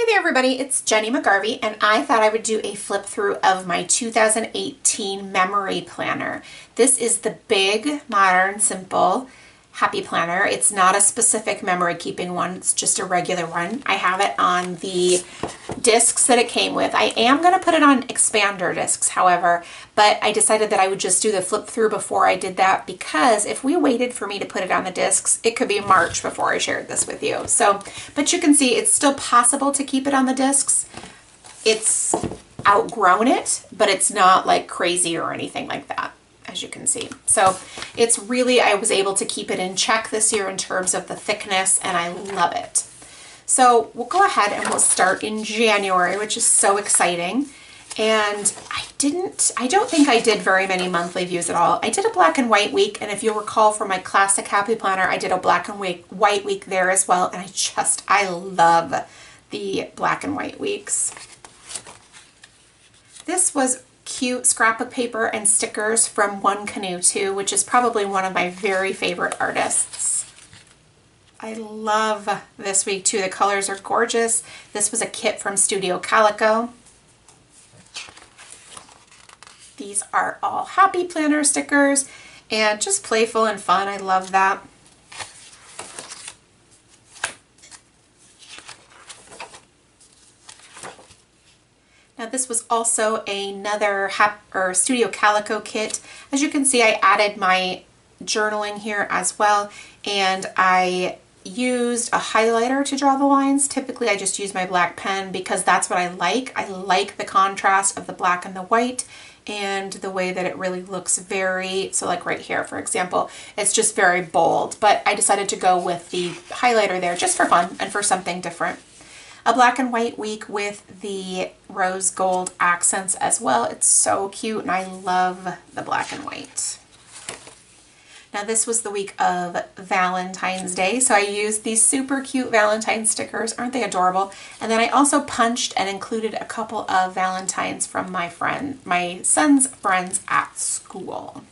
there everybody, it's Jenny McGarvey and I thought I would do a flip through of my 2018 memory planner. This is the big, modern, simple happy planner. It's not a specific memory keeping one, it's just a regular one. I have it on the discs that it came with. I am going to put it on expander discs, however, but I decided that I would just do the flip through before I did that because if we waited for me to put it on the discs, it could be March before I shared this with you. So, but you can see it's still possible to keep it on the discs. It's outgrown it, but it's not like crazy or anything like that, as you can see. So it's really, I was able to keep it in check this year in terms of the thickness, and I love it. So we'll go ahead and we'll start in January, which is so exciting. And I don't think I did very many monthly views at all. I did a black and white week, and if you'll recall from my classic happy planner, I did a black and white week there as well. And I love the black and white weeks. This was cute scrapbook paper and stickers from One Canoe too, which is probably one of my very favorite artists. I love this week too. The colors are gorgeous. This was a kit from Studio Calico. These are all happy planner stickers and just playful and fun. I love that. Now this was also another Studio Calico kit. As you can see, I added my journaling here as well, and I used a highlighter to draw the lines. Typically I just use my black pen because that's what I like. I like the contrast of the black and the white and the way that it really looks very, so like right here for example, it's just very bold, but I decided to go with the highlighter there just for fun and for something different. A black and white week with the rose gold accents as well. It's so cute and I love the black and white. Now this was the week of Valentine's Day, so I used these super cute Valentine stickers. Aren't they adorable? And then I also punched and included a couple of Valentines from my son's friends at school.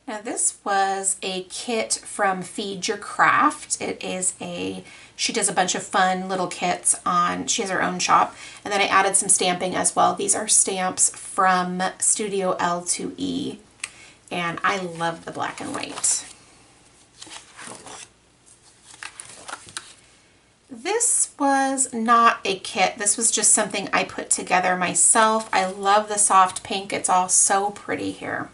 Now this was a kit from Feed Your Craft. It is she does a bunch of fun little kits she has her own shop. And then I added some stamping as well. These are stamps from Studio L2E. And I love the black and white. This was not a kit. This was just something I put together myself. I love the soft pink. It's all so pretty here.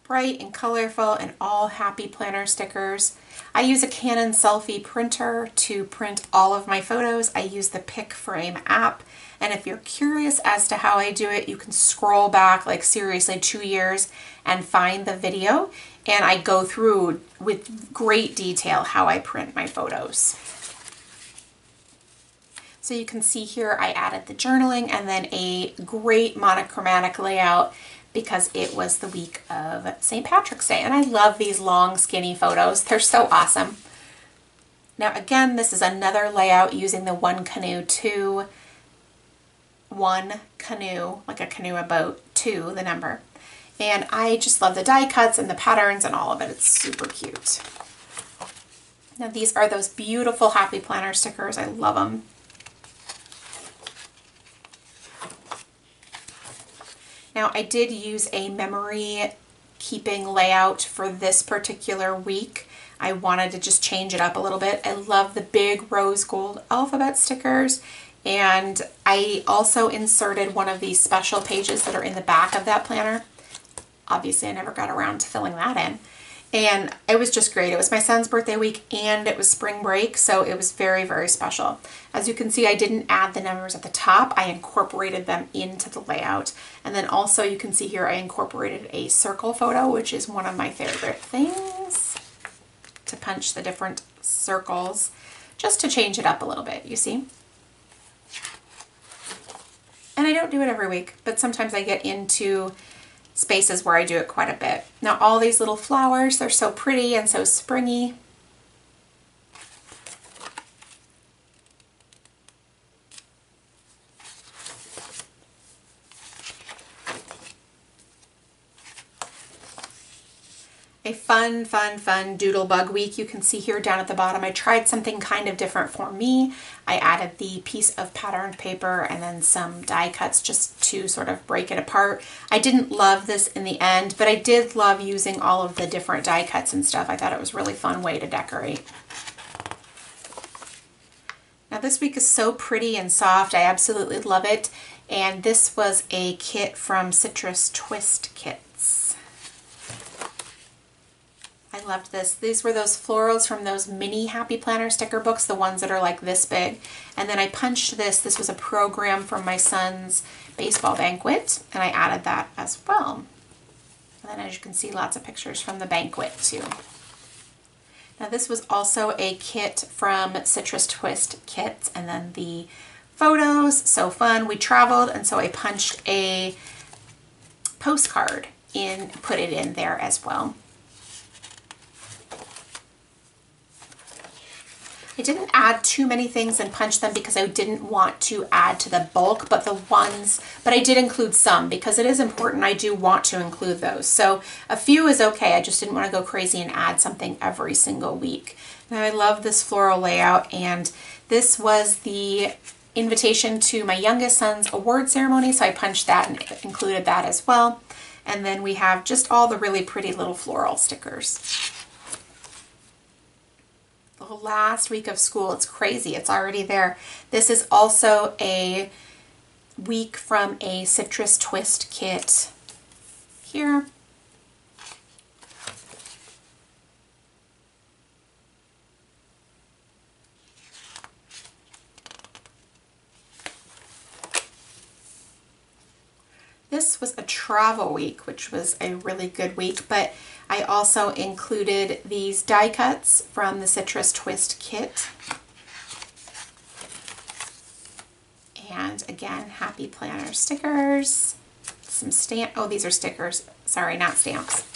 Bright and colorful and all happy planner stickers. I use a Canon selfie printer to print all of my photos. I use the Pick Frame app, and if you're curious as to how I do it, you can scroll back like seriously 2 years and find the video, and I go through with great detail how I print my photos. So you can see here I added the journaling and then a great monochromatic layout because it was the week of St. Patrick's Day. And I love these long skinny photos. They're so awesome. Now again, this is another layout using the One Canoe 2. One Canoe, like a canoe, a boat, 2, the number. And I just love the die cuts and the patterns and all of it. It's super cute. Now these are those beautiful happy planner stickers. I love them. Now I did use a memory keeping layout for this particular week. I wanted to just change it up a little bit. I love the big rose gold alphabet stickers, and I also inserted one of these special pages that are in the back of that planner. Obviously I never got around to filling that in. And it was just great. It was my son's birthday week and it was spring break, so it was very, very special. As you can see, I didn't add the numbers at the top. I incorporated them into the layout. And then also you can see here I incorporated a circle photo, which is one of my favorite things, to punch the different circles just to change it up a little bit, you see. And I don't do it every week, but sometimes I get into spaces where I do it quite a bit. Now all these little flowers, they're so pretty and so springy. A fun, fun, fun doodle bug week. You can see here down at the bottom, I tried something kind of different for me. I added the piece of patterned paper and then some die cuts just to sort of break it apart. I didn't love this in the end, but I did love using all of the different die cuts and stuff. I thought it was a really fun way to decorate. Now this week is so pretty and soft. I absolutely love it. And this was a kit from Citrus Twist Kits. I loved this. These were those florals from those mini Happy Planner sticker books, the ones that are like this big. And then I punched this. This was a program from my son's baseball banquet, and I added that as well. And then as you can see, lots of pictures from the banquet too. Now this was also a kit from Citrus Twist Kits, and then the photos, so fun. We traveled, and so I punched a postcard in, put it in there as well. I didn't add too many things and punch them because I didn't want to add to the bulk, but I did include some because it is important. I do want to include those. So a few is okay. I just didn't want to go crazy and add something every single week. Now I love this floral layout, and this was the invitation to my youngest son's award ceremony. So I punched that and included that as well. And then we have just all the really pretty little floral stickers. The last week of school, it's crazy, it's already there. This is also a week from a Citrus Twist kit here. This was a travel week, which was a really good week, but I also included these die cuts from the Citrus Twist kit. And again, Happy Planner stickers, some oh, these are stickers, sorry, not stamps.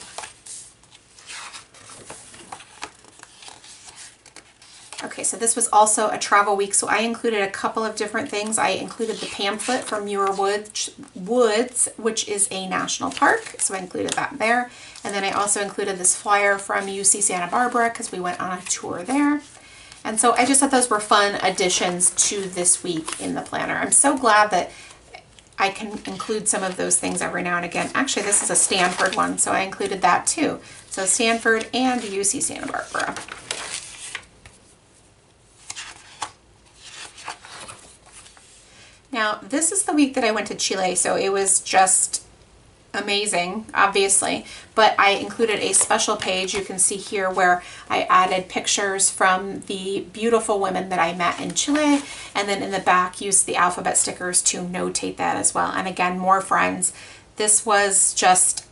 Okay, so this was also a travel week, so I included a couple of different things. I included the pamphlet from Muir Woods, which is a national park, so I included that there. And then I also included this flyer from UC Santa Barbara because we went on a tour there. And so I just thought those were fun additions to this week in the planner. I'm so glad that I can include some of those things every now and again. Actually, this is a Stanford one, so I included that too. So Stanford and UC Santa Barbara. Now, this is the week that I went to Chile, so it was just amazing, obviously, but I included a special page you can see here where I added pictures from the beautiful women that I met in Chile, and then in the back used the alphabet stickers to notate that as well. And again, more friends. This was just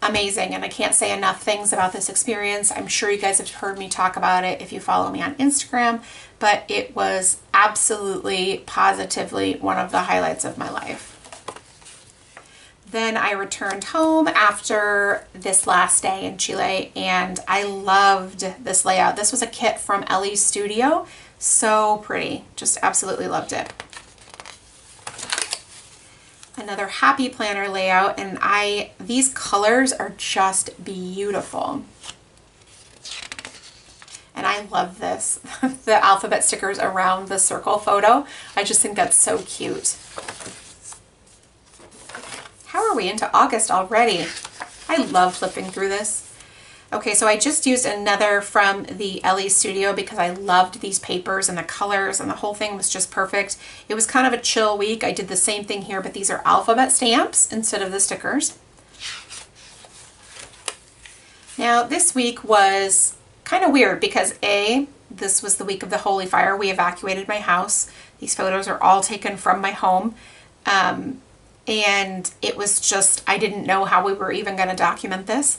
amazing, and I can't say enough things about this experience. I'm sure you guys have heard me talk about it if you follow me on Instagram, but it was absolutely, positively one of the highlights of my life. Then I returned home after this last day in Chile, and I loved this layout. This was a kit from Ellie's Studio. So pretty. Just absolutely loved it. Another Happy Planner layout, and these colors are just beautiful. And I love this, the alphabet stickers around the circle photo. I just think that's so cute. How are we into August already? I love flipping through this. Okay, so I just used another from the Ellie Studio because I loved these papers and the colors, and the whole thing was just perfect. It was kind of a chill week. I did the same thing here, but these are alphabet stamps instead of the stickers. Now this week was kind of weird because this was the week of the Holy Fire. We evacuated my house. These photos are all taken from my home. And it was just, I didn't know how we were even going to document this.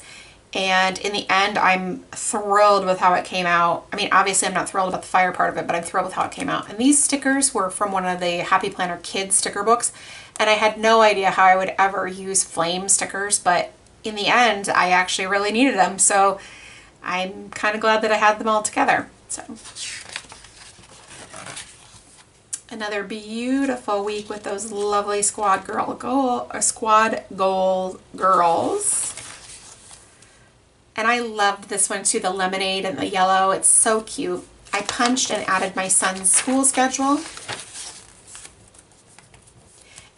And in the end, I'm thrilled with how it came out. I mean, obviously I'm not thrilled about the fire part of it, but I'm thrilled with how it came out. And these stickers were from one of the Happy Planner Kids sticker books. And I had no idea how I would ever use flame stickers, but in the end, I actually really needed them. So I'm kind of glad that I had them all together. So another beautiful week with those lovely squad goal girls. And I loved this one too, the lemonade and the yellow. It's so cute. I punched and added my son's school schedule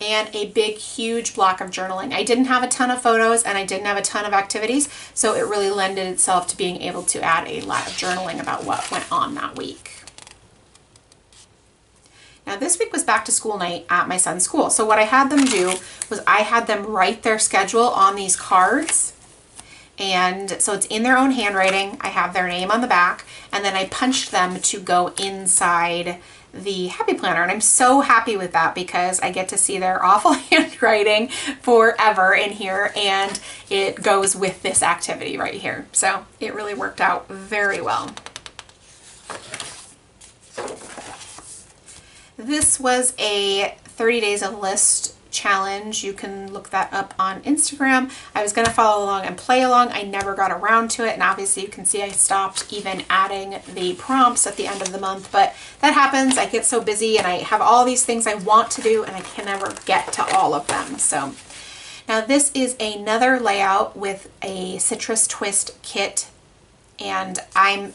and a big, huge block of journaling. I didn't have a ton of photos and I didn't have a ton of activities, so it really lended itself to being able to add a lot of journaling about what went on that week. Now this week was back to school night at my son's school. So what I had them do was I had them write their schedule on these cards. And so it's in their own handwriting. I have their name on the back, and then I punched them to go inside the Happy Planner. And I'm so happy with that because I get to see their awful handwriting forever in here, and it goes with this activity right here. So it really worked out very well. This was a 30 days of list challenge. You can look that up on Instagram. I was going to follow along and play along. I never got around to it, and obviously you can see I stopped even adding the prompts at the end of the month, but that happens. I get so busy and I have all these things I want to do and I can never get to all of them. So now this is another layout with a citrus twist kit, and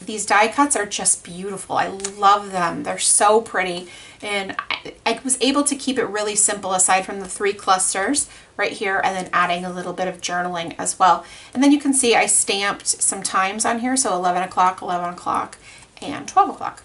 these die cuts are just beautiful. I love them. They're so pretty. And I was able to keep it really simple aside from the 3 clusters right here, and then adding a little bit of journaling as well. And then you can see I stamped some times on here. So 11 o'clock, 11 o'clock, and 12 o'clock.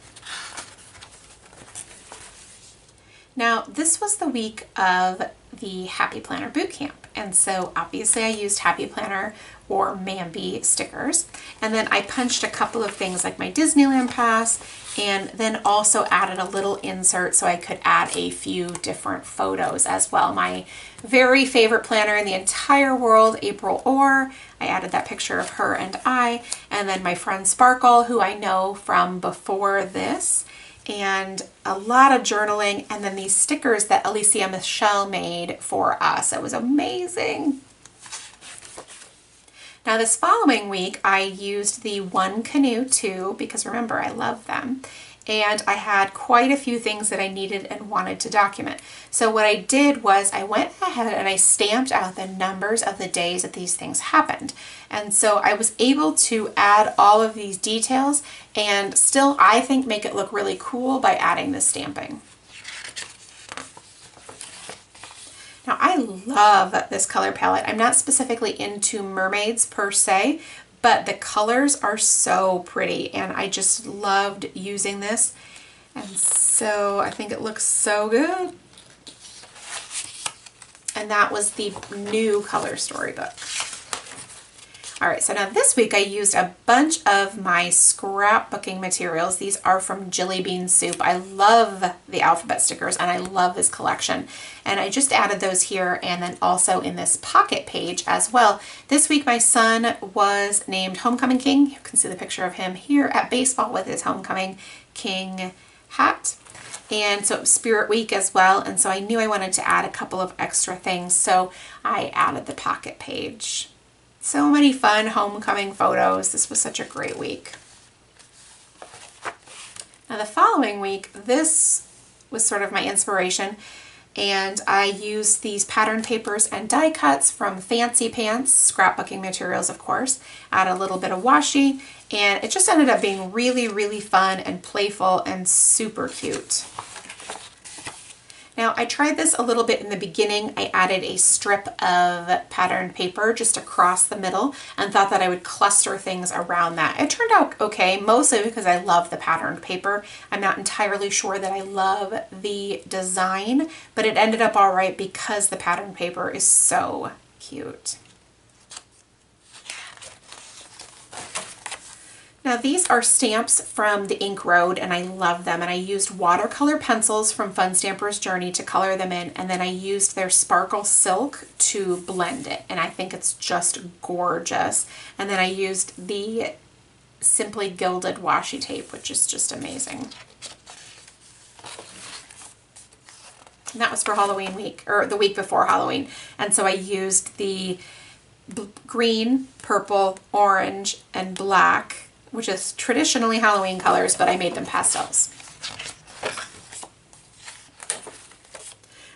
Now this was the week of the Happy Planner Bootcamp. And so obviously I used Happy Planner or Mambi stickers. And then I punched a couple of things like my Disneyland pass, and then also added a little insert so I could add a few different photos as well. My very favorite planner in the entire world, April Orr. I added that picture of her and I, and then my friend Sparkle, who I know from before this, and a lot of journaling, and then these stickers that Alicia Michelle made for us. It was amazing. Now this following week, I used the One Canoe 2, because remember, I love them. And I had quite a few things that I needed and wanted to document. So what I did was I went ahead and I stamped out the numbers of the days that these things happened. And so I was able to add all of these details and still, I think, make it look really cool by adding this stamping. Now I love this color palette. I'm not specifically into mermaids per se, but the colors are so pretty and I just loved using this. And so I think it looks so good. And that was the new color storybook. All right, so now this week I used a bunch of my scrapbooking materials. These are from Jelly Bean Soup. I love the alphabet stickers and I love this collection. And I just added those here and then also in this pocket page as well. This week my son was named Homecoming King. You can see the picture of him here at baseball with his Homecoming King hat. And so it was Spirit Week as well. And so I knew I wanted to add a couple of extra things. So I added the pocket page. So many fun homecoming photos. This was such a great week. Now the following week, this was sort of my inspiration, and I used these pattern papers and die cuts from Fancy Pants, scrapbooking materials of course, add a little bit of washi, and it just ended up being really, really fun and playful and super cute. Now I tried this a little bit in the beginning. I added a strip of patterned paper just across the middle and thought that I would cluster things around that. It turned out okay, mostly because I love the patterned paper. I'm not entirely sure that I love the design, but it ended up all right because the patterned paper is so cute. Now these are stamps from the Ink Road and I love them, and I used watercolor pencils from Fun Stamper's Journey to color them in, and then I used their Sparkle Silk to blend it, and I think it's just gorgeous. And then I used the Simply Gilded washi tape, which is just amazing. And that was for Halloween week, or the week before Halloween, and so I used the green, purple, orange, and black, which is traditionally Halloween colors, but I made them pastels.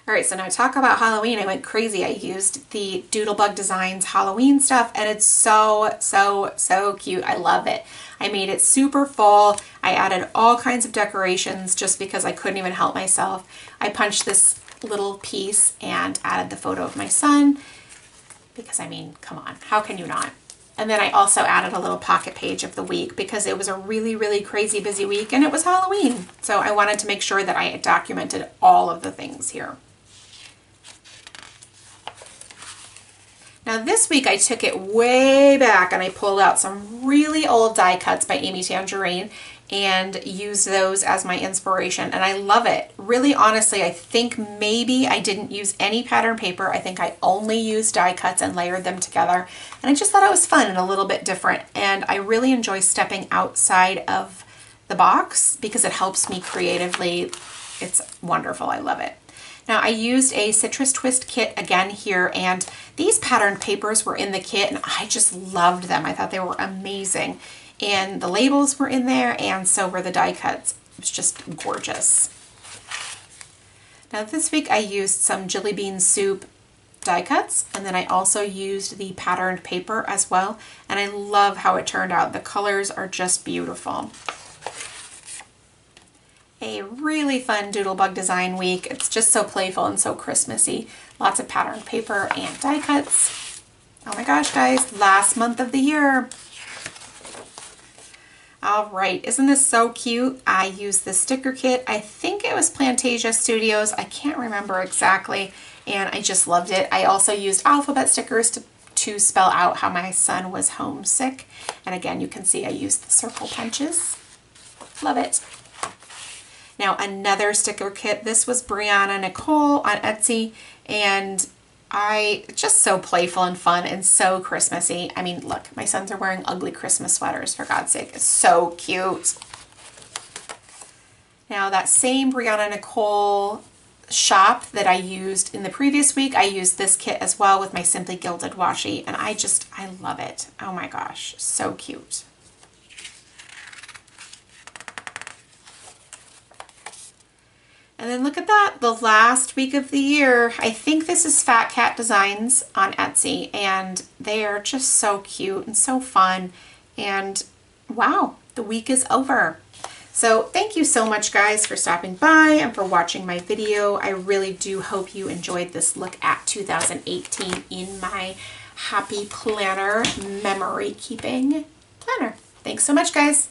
All right, so now talk about Halloween. I went crazy. I used the Doodlebug Designs Halloween stuff, and it's so, so, so cute. I love it. I made it super full. I added all kinds of decorations just because I couldn't even help myself. I punched this little piece and added the photo of my son because, I mean, come on, how can you not? And then I also added a little pocket page of the week because it was a really, really crazy busy week and it was Halloween. So I wanted to make sure that I documented all of the things here. Now this week I took it way back and I pulled out some really old die cuts by Amy Tangerine and used those as my inspiration, and I love it. Really, honestly, I think maybe I didn't use any pattern paper. I think I only used die cuts and layered them together, and I just thought it was fun and a little bit different, and I really enjoy stepping outside of the box because it helps me creatively. It's wonderful. I love it. Now I used a citrus twist kit again here, and these patterned papers were in the kit and I just loved them. I thought they were amazing. And the labels were in there and so were the die cuts. It was just gorgeous. Now this week I used some Jelly Bean Soup die cuts, and then I also used the patterned paper as well, and I love how it turned out. The colors are just beautiful. A really fun Doodlebug design week. It's just so playful and so Christmassy. Lots of patterned paper and die cuts. Oh my gosh, guys, last month of the year. All right, isn't this so cute? I used the sticker kit. I think it was Plantasia Studios. I can't remember exactly, and I just loved it. I also used alphabet stickers to spell out how my son was homesick. And again, you can see I used the circle punches. Love it. Now another sticker kit. This was Brianna Nicole on Etsy, and just so playful and fun and so Christmassy. I mean, look, my sons are wearing ugly Christmas sweaters, for God's sake. It's so cute. Now that same Brianna Nicole shop that I used in the previous week, I used this kit as well with my Simply Gilded washi, and I love it. Oh my gosh, so cute. And then look at that, the last week of the year. I think this is Fat Cat Designs on Etsy, and they are just so cute and so fun. And wow, the week is over. So thank you so much, guys, for stopping by and for watching my video. I really do hope you enjoyed this look at 2018 in my Happy Planner memory keeping planner. Thanks so much, guys.